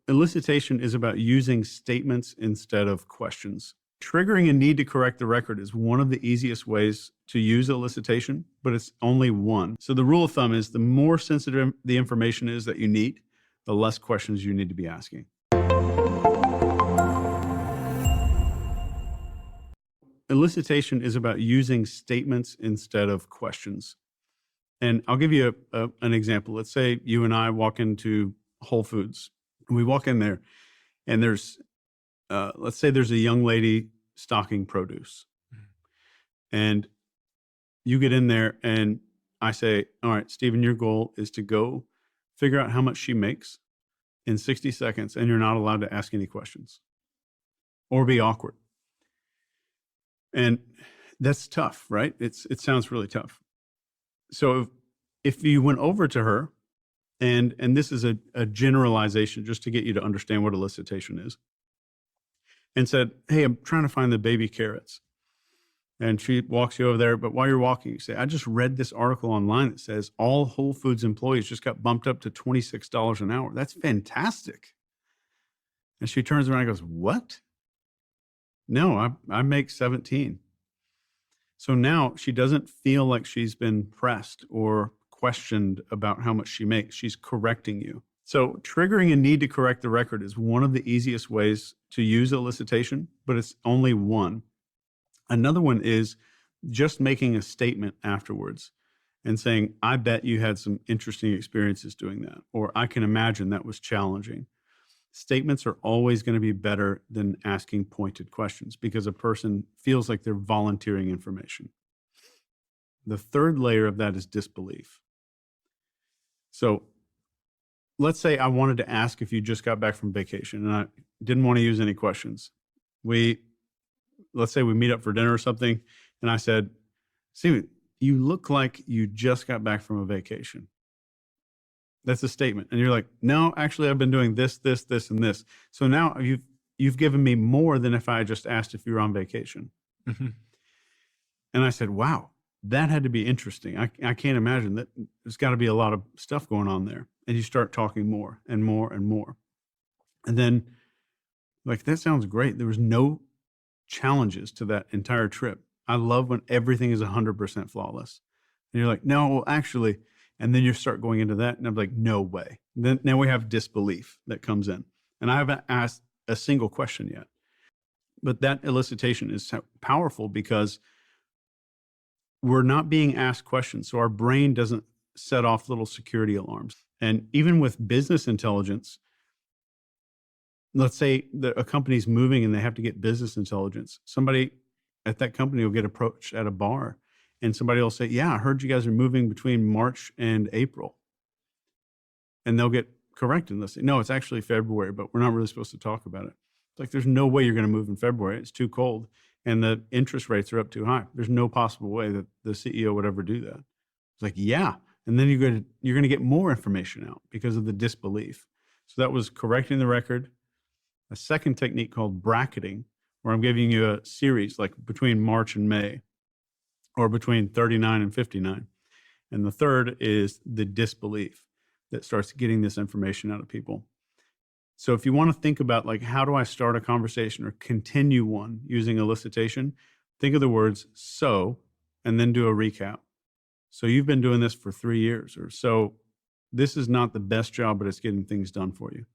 Elicitation is about using statements instead of questions. Triggering a need to correct the record is one of the easiest ways to use elicitation, but it's only one. So the rule of thumb is the more sensitive the information is that you need, the less questions you need to be asking. Elicitation is about using statements instead of questions. And I'll give you an example. Let's say you and I walk into Whole Foods. And we walk in there, and there's, let's say there's a young lady stocking produce. And you get in there, and I say, all right, Stephen, your goal is to go figure out how much she makes in 60 seconds, and you're not allowed to ask any questions or be awkward. And that's tough, right? It sounds really tough. So if you went over to her, and this is a generalization just to get you to understand what elicitation is, and said, hey, I'm trying to find the baby carrots. And she walks you over there, but while you're walking, you say, I just read this article online that says all Whole Foods employees just got bumped up to $26 an hour. That's fantastic. And she turns around and goes, what? No, I make 17. So now she doesn't feel like she's been pressed or questioned about how much she makes. She's correcting you. So triggering a need to correct the record is one of the easiest ways to use elicitation, but it's only one. Another one is just making a statement afterwards and saying, I bet you had some interesting experiences doing that, or I can imagine that was challenging. Statements are always going to be better than asking pointed questions because a person feels like they're volunteering information. The third layer of that is disbelief. So let's say I wanted to ask if you just got back from vacation and I didn't want to use any questions. Let's say we meet up for dinner or something, and I said, Steven, you look like you just got back from a vacation. That's a statement. And you're like, no, actually, I've been doing this, this, this, and this. So now you've given me more than if I just asked if you were on vacation. Mm-hmm. And I said, wow, that had to be interesting. I can't imagine that. There's got to be a lot of stuff going on there. And you start talking more and more and more. And then, like, that sounds great. There was no challenges to that entire trip. I love when everything is 100% flawless. And you're like, no, well, actually, and then you start going into that, and I'm like, no way. Then now we have disbelief that comes in. And I haven't asked a single question yet. But that elicitation is powerful because we're not being asked questions. So our brain doesn't set off little security alarms. And even with business intelligence, let's say a company's moving and they have to get business intelligence. Somebody at that company will get approached at a bar and somebody will say, yeah, I heard you guys are moving between March and April. And they'll get corrected and they'll say, no, it's actually February, but we're not really supposed to talk about it. It's like, there's no way you're going to move in February. It's too cold and the interest rates are up too high. There's no possible way that the CEO would ever do that. It's like, yeah. And then you're going to get more information out because of the disbelief. So that was correcting the record. A second technique called bracketing, where I'm giving you a series like between March and May, or between 39 and 59. And the third is the disbelief that starts getting this information out of people. So if you want to think about, like, how do I start a conversation or continue one using elicitation, think of the words so, and then do a recap. So you've been doing this for 3 years, or so this is not the best job, but it's getting things done for you.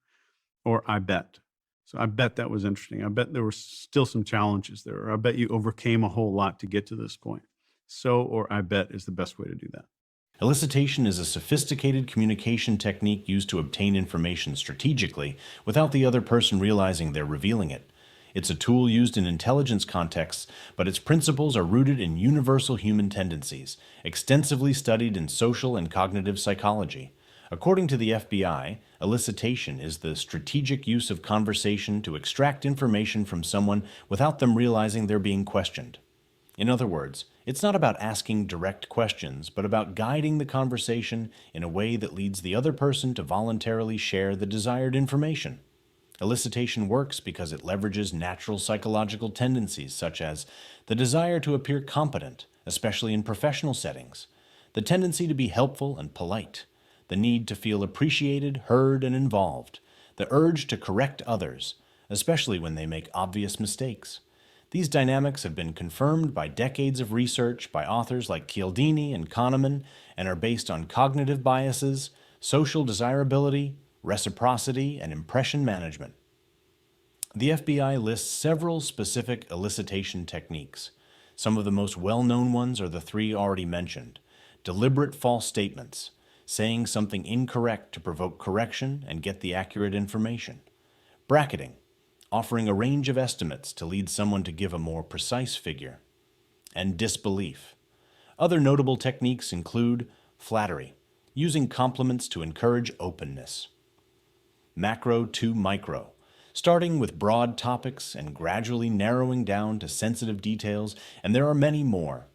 Or I bet. So I bet that was interesting. I bet there were still some challenges there, or I bet you overcame a whole lot to get to this point. So, or I bet is the best way to do that. Elicitation is a sophisticated communication technique used to obtain information strategically without the other person realizing they're revealing it. It's a tool used in intelligence contexts, but its principles are rooted in universal human tendencies, extensively studied in social and cognitive psychology. According to the FBI, elicitation is the strategic use of conversation to extract information from someone without them realizing they're being questioned. In other words, it's not about asking direct questions, but about guiding the conversation in a way that leads the other person to voluntarily share the desired information. Elicitation works because it leverages natural psychological tendencies such as the desire to appear competent, especially in professional settings, the tendency to be helpful and polite, the need to feel appreciated, heard, and involved, the urge to correct others, especially when they make obvious mistakes. These dynamics have been confirmed by decades of research by authors like Cialdini and Kahneman and are based on cognitive biases, social desirability, reciprocity, and impression management. The FBI lists several specific elicitation techniques. Some of the most well-known ones are the three already mentioned: deliberate false statements, saying something incorrect to provoke correction and get the accurate information; bracketing, offering a range of estimates to lead someone to give a more precise figure; and disbelief. Other notable techniques include flattery, using compliments to encourage openness; macro to micro, starting with broad topics and gradually narrowing down to sensitive details, and there are many more.